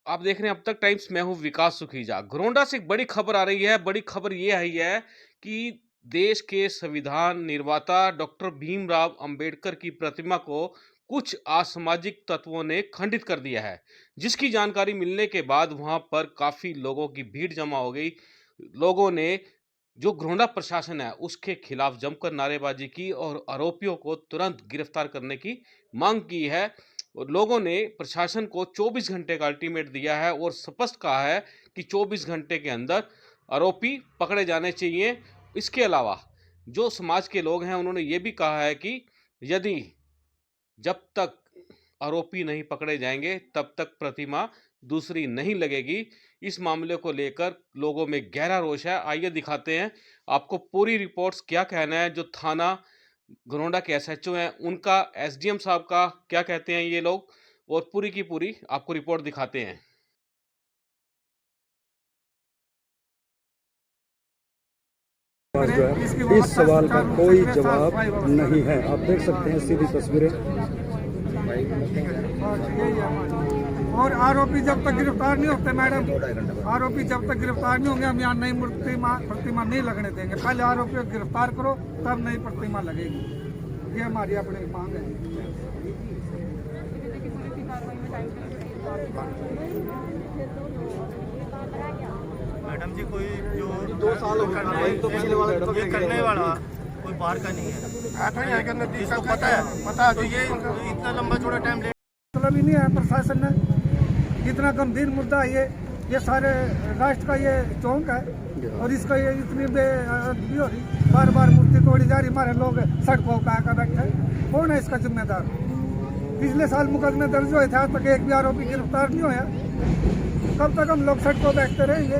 आप देख रहे हैं अब तक टाइम्स, मैं हूं विकास सुखीजा। घरोंडा से एक बड़ी खबर आ रही है। बड़ी खबर ये आई है कि देश के संविधान निर्माता डॉक्टर भीमराव अंबेडकर की प्रतिमा को कुछ असामाजिक तत्वों ने खंडित कर दिया है, जिसकी जानकारी मिलने के बाद वहां पर काफी लोगों की भीड़ जमा हो गई। लोगों ने जो घरोंडा प्रशासन है उसके खिलाफ जमकर नारेबाजी की और आरोपियों को तुरंत गिरफ्तार करने की मांग की है। और लोगों ने प्रशासन को 24 घंटे का अल्टीमेट दिया है और स्पष्ट कहा है कि 24 घंटे के अंदर आरोपी पकड़े जाने चाहिए। इसके अलावा जो समाज के लोग हैं उन्होंने ये भी कहा है कि यदि जब तक आरोपी नहीं पकड़े जाएंगे तब तक प्रतिमा दूसरी नहीं लगेगी। इस मामले को लेकर लोगों में गहरा रोष है। आइए दिखाते हैं आपको पूरी रिपोर्ट्स। क्या कहना है जो थाना घरोंडा के एसएचओ हैं उनका, एसडीएम साहब का, क्या कहते हैं ये लोग, और पूरी की पूरी आपको रिपोर्ट दिखाते हैं। जो है इस सवाल का कोई जवाब नहीं है। आप देख सकते हैं सीधी तस्वीरें। और आरोपी जब तक गिरफ्तार नहीं होते मैडम, आरोपी जब तक गिरफ्तार नहीं होंगे हम यहाँ नई प्रतिमा नहीं लगने देंगे। पहले आरोपियों को गिरफ्तार करो तब नई प्रतिमा लगेगी। ये हमारी अपनी मांग है। मैडम जी, कोई जो 2 साल हो गए तो ये करने वाला कोई बाहर का नहीं है, इसको पता है तो ये इतना लंबा छोटा टाइम ले मतलब ही नहीं है। प्रशासन ने इतना गंभीर मुद्दा है ये सारे राष्ट्र का ये चौंक है और इसका ये इतनी बेअदबी हो रही, बार बार मूर्ति तोड़ी जा रही, हमारे लोग सड़कों पर आकर बैठे। कौन है इसका जिम्मेदार? पिछले साल मुकदमे दर्ज हुए थे, आज तक एक भी आरोपी गिरफ्तार नहीं होया। कब तक हम लोग सड़कों बैठते रहेंगे?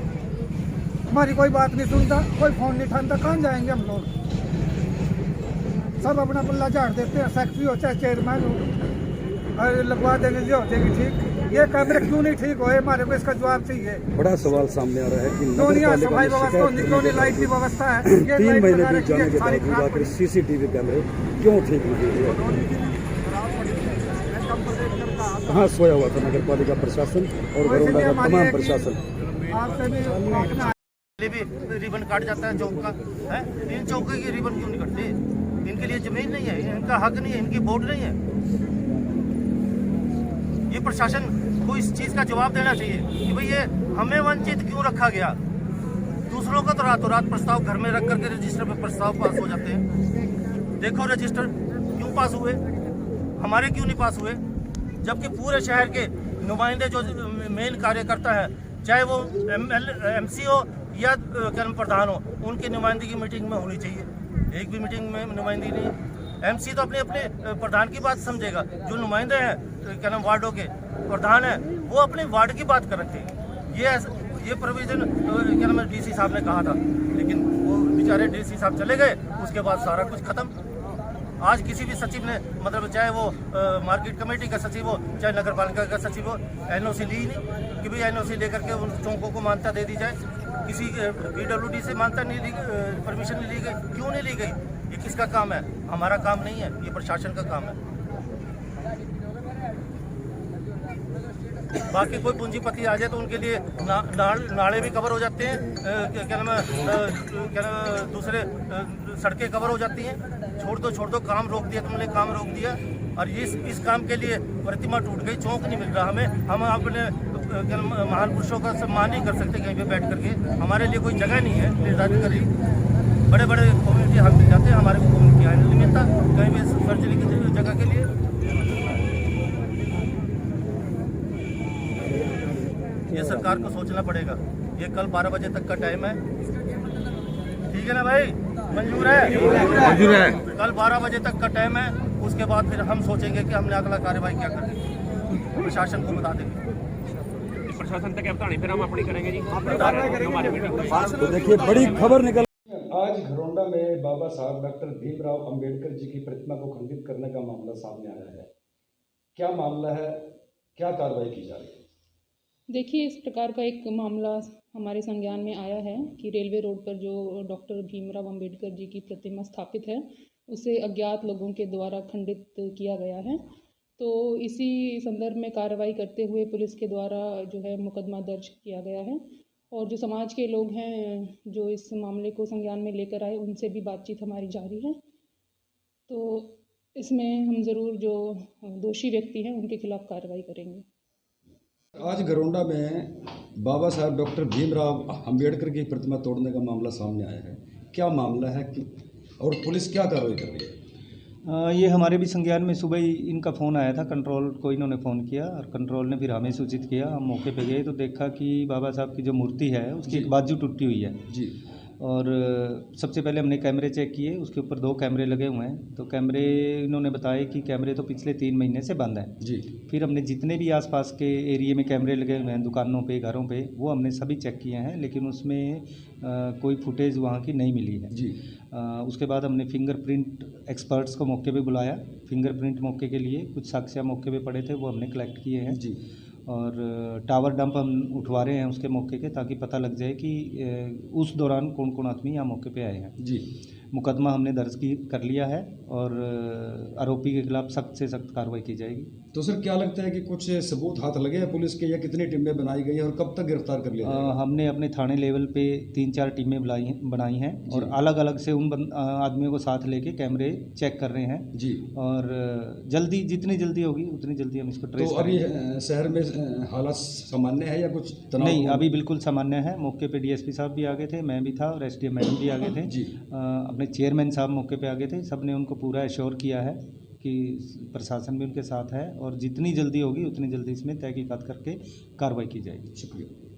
हमारी कोई बात नहीं सुनता, कोई फोन नहीं उठाता, कहाँ जाएंगे हम लोग? सब अपना पल्ला झाड़ देते हैं, सेक्रेटरी हो चाहे चेयरमैन हो, और लगवा देंगे जो हो जाएगी ठीक। ये कैमरे क्यों नहीं ठीक होए? हमारे को इसका जवाब चाहिए। बड़ा सवाल सामने आ रहा है कि सफाई व्यवस्था होनी, क्यों नहीं लाइट की व्यवस्था है? 3 महीने बीत जाने के बावजूद आखिर सीसीटीवी कैमरे क्यों ठीक नहीं हुए? कहाँ सोया हुआ था नगर पालिका प्रशासन और घरोंडा का तमाम प्रशासन? भी रिबन काट जाता है चौक का, है? इन चौकों की रिबन क्यों नहीं कटती? इनके लिए जमीन नहीं है, इनका हक नहीं है, इनकी वोट नहीं है। ये प्रशासन को इस चीज का जवाब देना चाहिए कि भाई ये हमें वंचित क्यों रखा गया। दूसरों का तो रातों रात प्रस्ताव घर में रख करके रजिस्टर पे प्रस्ताव पास हो जाते हैं। देखो रजिस्टर क्यों पास हुए, हमारे क्यों नहीं पास हुए? जबकि पूरे शहर के नुमाइंदे जो मेन कार्यकर्ता है, चाहे वो एमसी हो या कर्म प्रधान हो, उनकी नुमाइंदगी मीटिंग में होनी चाहिए। एक भी मीटिंग में नुमाइंदगी नहीं है। एमसी तो अपने अपने प्रधान की बात समझेगा, जो नुमाइंदे हैं क्या नाम वार्डों के प्रधान हैं वो अपने वार्ड की बात कर रखे हैं। ये प्रोविजन क्या नाम डीसी साहब ने कहा था, लेकिन वो बेचारे डीसी साहब चले गए, उसके बाद सारा कुछ खत्म। आज किसी भी सचिव ने, मतलब चाहे वो मार्केट कमेटी का सचिव हो चाहे नगर पालिका का सचिव हो, एनओसी ली नहीं कि भाई एनओसी लेकर के उन चौकों को मान्यता दे दी जाए। किसी पीडब्ल्यूडी से मान्यता नहीं ली, परमिशन नहीं ली गई। क्यों नहीं ली गई? ये किसका काम है? हमारा काम नहीं है, ये प्रशासन का काम है। बाकी कोई पूंजीपति आ जाए तो उनके लिए नाले भी कवर हो जाते हैं, क्या नाम दूसरे सड़कें कवर हो जाती हैं। छोड़ दो काम रोक दिया तुमने, काम रोक दिया। और इस काम के लिए प्रतिमा टूट गई, चौक नहीं मिल रहा हमें। हम अपने महान पुरुषों का सम्मान नहीं कर सकते कहीं पे बैठ करके। हमारे लिए कोई जगह नहीं है निर्धारित करी। बड़े बड़े कम्युनिटी हक मिल जाते हैं, हमारे को कम्युनिटी हाल नहीं मिलता कहीं भी सर्जरी की जगह के लिए। ये सरकार को सोचना पड़ेगा। ये कल 12 बजे तक का टाइम है, ठीक है ना भाई? मंजूर है? मंजूर है। कल 12 बजे तक का टाइम है, उसके बाद फिर हम सोचेंगे कि हमने अगला कार्रवाई क्या करनी, प्रशासन को बता देंगे। प्रशासन तक बतानी फिर हम अपनी करेंगे जी। तो देखिए बड़ी खबर निकल। आज घरोंडा में बाबा साहब डॉक्टर भीमराव अंबेडकर जी की प्रतिमा को खंडित करने का मामला सामने आया है। क्या मामला है, क्या कार्रवाई की जा रही है? देखिए, इस प्रकार का एक मामला हमारे संज्ञान में आया है कि रेलवे रोड पर जो डॉक्टर भीमराव अंबेडकर जी की प्रतिमा स्थापित है, उसे अज्ञात लोगों के द्वारा खंडित किया गया है। तो इसी संदर्भ में कार्रवाई करते हुए पुलिस के द्वारा जो है मुकदमा दर्ज किया गया है और जो समाज के लोग हैं जो इस मामले को संज्ञान में लेकर आए उनसे भी बातचीत हमारी जारी है। तो इसमें हम ज़रूर जो दोषी व्यक्ति हैं उनके खिलाफ कार्रवाई करेंगे। आज घरोंडा में बाबा साहब डॉक्टर भीमराव अंबेडकर की प्रतिमा तोड़ने का मामला सामने आया है। क्या मामला है और पुलिस क्या कार्रवाई कर रही है? ये हमारे भी संज्ञान में सुबह ही इनका फ़ोन आया था, कंट्रोल को इन्होंने फ़ोन किया और कंट्रोल ने फिर हमें सूचित किया। हम मौके पे गए तो देखा कि बाबा साहब की जो मूर्ति है उसकी एक बाजू टूटी हुई है जी। और सबसे पहले हमने कैमरे चेक किए, उसके ऊपर 2 कैमरे लगे हुए हैं। तो कैमरे इन्होंने बताया कि कैमरे तो पिछले 3 महीने से बंद हैं जी। फिर हमने जितने भी आसपास के एरिया में कैमरे लगे हुए हैं दुकानों पे, घरों पे, वो हमने सभी चेक किए हैं, लेकिन उसमें कोई फुटेज वहाँ की नहीं मिली है जी। उसके बाद हमने फिंगरप्रिंट एक्सपर्ट्स को मौके पे बुलाया। फिंगरप्रिंट मौके के लिए कुछ साक्ष्य मौके पे पड़े थे, वो हमने कलेक्ट किए हैं जी। और टावर डंप हम उठवा रहे हैं उसके मौके के, ताकि पता लग जाए कि उस दौरान कौन कौन आदमी यहाँ मौके पे आए हैं। जी। मुकदमा हमने दर्ज कर लिया है और आरोपी के खिलाफ सख्त से सख्त कार्रवाई की जाएगी। तो सर क्या लगता है कि कुछ सबूत हाथ लगे हैं पुलिस के या कितनी टीमें बनाई गई है और कब तक गिरफ्तार कर लिया जाएगा? हमने अपने थाने लेवल पे 3-4 टीमें बनाई हैं और अलग अलग से उन आदमियों को साथ लेके कैमरे चेक कर रहे हैं जी। और जल्दी, जितनी जल्दी होगी उतनी जल्दी हम इसको ट्रेस तो अभी करेंगे। शहर में हालात सामान्य है या कुछ तनाव? नहीं, अभी बिल्कुल सामान्य है। मौके पे डीएसपी साहब भी आ गए थे, मैं भी था और एसडीएम मैडम भी आ गए थे जी। अपने चेयरमैन साहब मौके पे आ गए थे। सब ने उनको पूरा एश्योर किया है कि प्रशासन भी उनके साथ है और जितनी जल्दी होगी उतनी जल्दी इसमें तहकीकात करके कार्रवाई की जाएगी। शुक्रिया।